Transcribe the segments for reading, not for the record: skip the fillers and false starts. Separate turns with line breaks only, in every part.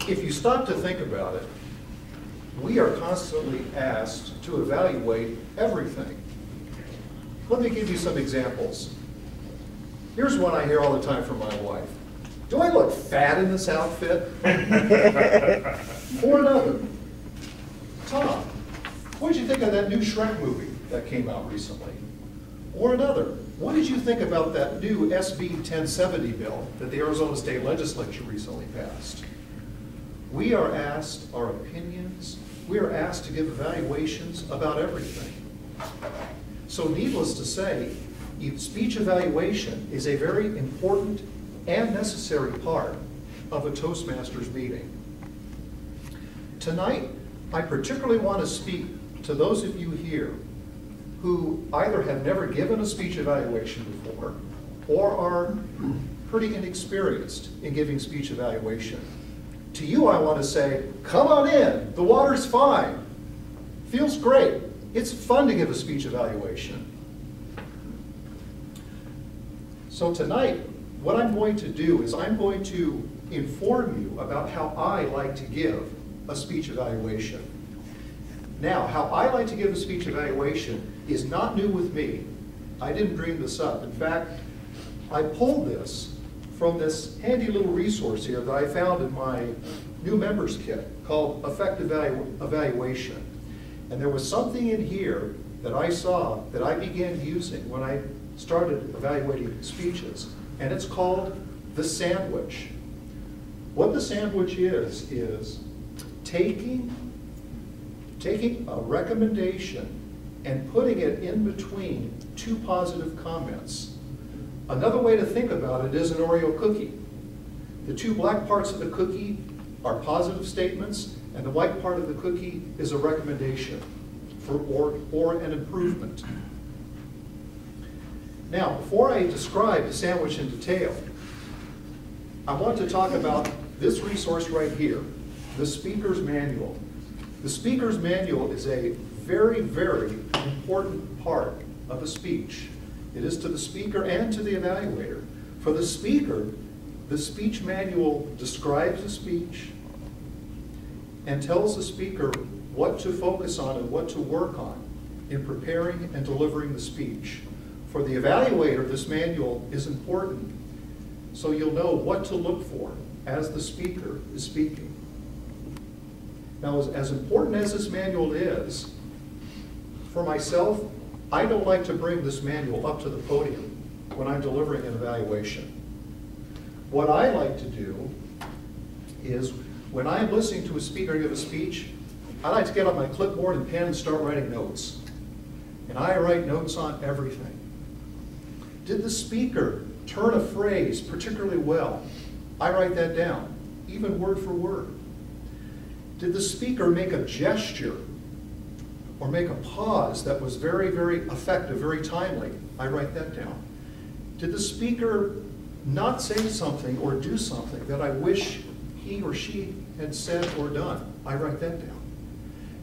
If you stop to think about it, we are constantly asked to evaluate everything. Let me give you some examples. Here's one I hear all the time from my wife. Do I look fat in this outfit? Or another. Tom, what did you think of that new Shrek movie that came out recently? Or another. What did you think about that new SB 1070 bill that the Arizona State Legislature recently passed? We are asked our opinions. We are asked to give evaluations about everything. So needless to say, speech evaluation is a very important and necessary part of a Toastmasters meeting. Tonight, I particularly want to speak to those of you here who either have never given a speech evaluation before or are pretty inexperienced in giving speech evaluation. To you, I want to say, come on in, the water's fine, feels great. It's fun to give a speech evaluation. So tonight, what I'm going to do is I'm going to inform you about how I like to give a speech evaluation. Now, how I like to give a speech evaluation is not new with me. I didn't dream this up. In fact, I pulled this from this handy little resource here that I found in my new members kit called Effective Evaluation. And there was something in here that I saw that I began using when I started evaluating speeches, and it's called the sandwich. What the sandwich is taking a recommendation and putting it in between two positive comments. Another way to think about it is an Oreo cookie. The two black parts of the cookie are positive statements, and the white part of the cookie is a recommendation or an improvement. Now, before I describe the sandwich in detail, I want to talk about this resource right here, the Speaker's Manual. The Speaker's Manual is a very, very important part of a speech. It is to the speaker and to the evaluator. For the speaker, the speech manual describes the speech and tells the speaker what to focus on and what to work on in preparing and delivering the speech. For the evaluator, this manual is important, so you'll know what to look for as the speaker is speaking. Now, as important as this manual is, for myself, I don't like to bring this manual up to the podium when I'm delivering an evaluation. What I like to do is, when I'm listening to a speaker give a speech, I like to get out my clipboard and pen and start writing notes. And I write notes on everything. Did the speaker turn a phrase particularly well? I write that down, even word for word. Did the speaker make a gesture or make a pause that was very, very effective, very timely? I write that down. Did the speaker not say something or do something that I wish he or she had said or done? I write that down.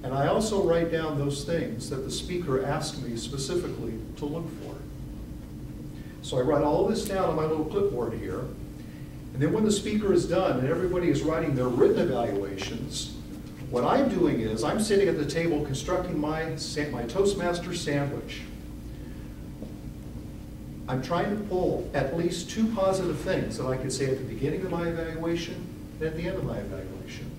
And I also write down those things that the speaker asked me specifically to look for. So I write all this down on my little clipboard here. And then when the speaker is done and everybody is writing their written evaluations, what I'm doing is I'm sitting at the table constructing my Toastmaster sandwich. I'm trying to pull at least two positive things that I could say at the beginning of my evaluation and at the end of my evaluation.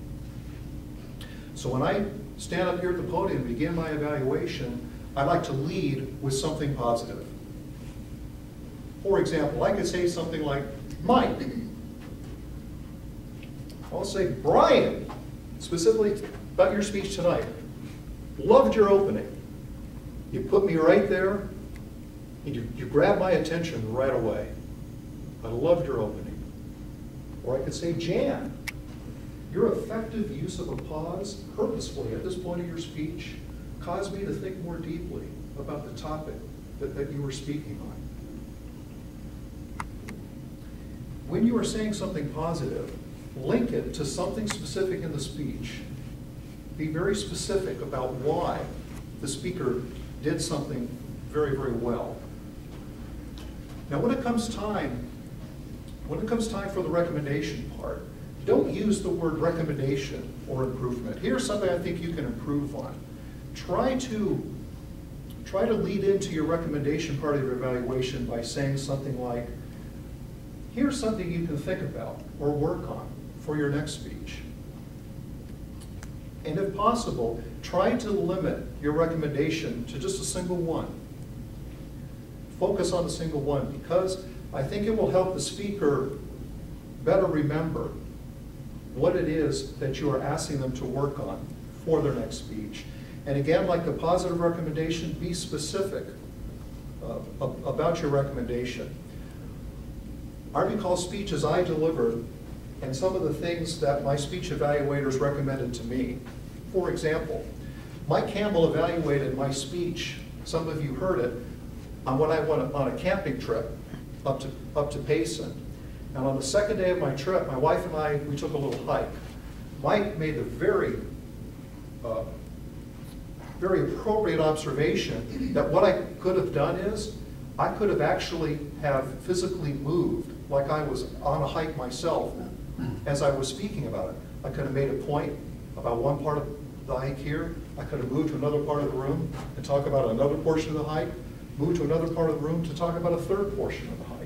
So when I stand up here at the podium and begin my evaluation, I like to lead with something positive. For example, I could say something like, Mike. I'll say, Brian, specifically about your speech tonight. Loved your opening. You put me right there, and you grabbed my attention right away. I loved your opening. Or I could say, Jan, your effective use of a pause purposefully at this point of your speech caused me to think more deeply about the topic that you were speaking on. When you are saying something positive, link it to something specific in the speech. Be very specific about why the speaker did something very, very well. Now, when it comes time for the recommendation part, don't use the word recommendation or improvement. Here's something I think you can improve on. Try to lead into your recommendation part of your evaluation by saying something like, here's something you can think about or work on for your next speech. And if possible, try to limit your recommendation to just a single one. Focus on the single one, because I think it will help the speaker better remember what it is that you are asking them to work on for their next speech. And again, like the positive recommendation, be specific about your recommendation. I recall speeches I delivered and some of the things that my speech evaluators recommended to me. For example, Mike Campbell evaluated my speech, some of you heard it, on when I went on a camping trip up to Payson. And on the second day of my trip, my wife and I, we took a little hike. Mike made the very appropriate observation that what I could have done is, I could have actually have physically moved like I was on a hike myself as I was speaking about it. I could have made a point about one part of the hike here. I could have moved to another part of the room and talk about another portion of the hike, moved to another part of the room to talk about a third portion of the hike.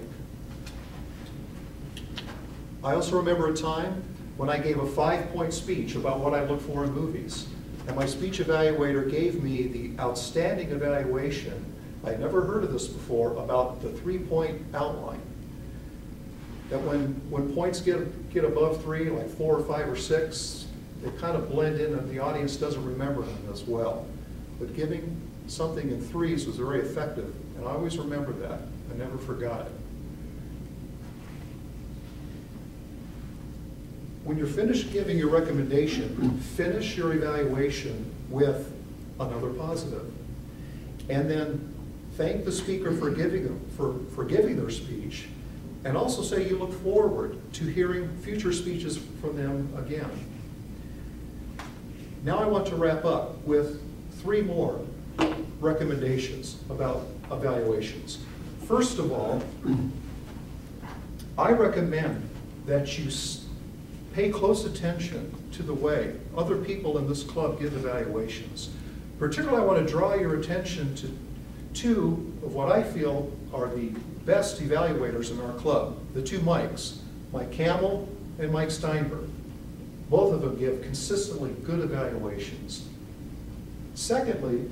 I also remember a time when I gave a 5-point speech about what I look for in movies. And my speech evaluator gave me the outstanding evaluation, I had never heard of this before, about the 3-point outline. That when points get above 3, like 4 or 5 or 6, they kind of blend in and the audience doesn't remember them as well. But giving something in 3s was very effective, and I always remember that. I never forgot it. When you're finished giving your recommendation, finish your evaluation with another positive. And then thank the speaker for giving their speech, and also say you look forward to hearing future speeches from them again. Now I want to wrap up with 3 more recommendations about evaluations. First of all, I recommend that you pay close attention to the way other people in this club give evaluations. Particularly, I want to draw your attention to 2 of what I feel are the best evaluators in our club, the 2 Mikes, Mike Campbell and Mike Steinberg. Both of them give consistently good evaluations. Secondly,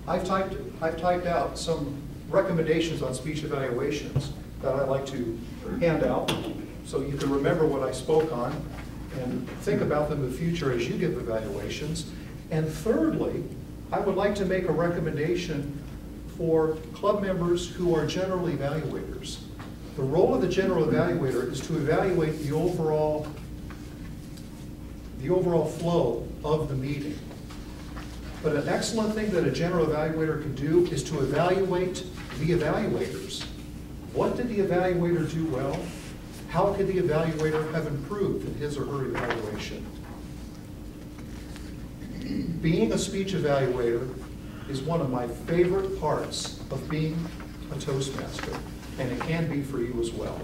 I've typed out some recommendations on speech evaluations that I'd like to hand out so you can remember what I spoke on and think about them in the future as you give evaluations. And thirdly, I would like to make a recommendation for club members who are general evaluators. The role of the general evaluator is to evaluate the overall flow of the meeting. But an excellent thing that a general evaluator can do is to evaluate the evaluators. What did the evaluator do well? How could the evaluator have improved in his or her evaluation? Being a speech evaluator is one of my favorite parts of being a Toastmaster, and it can be for you as well.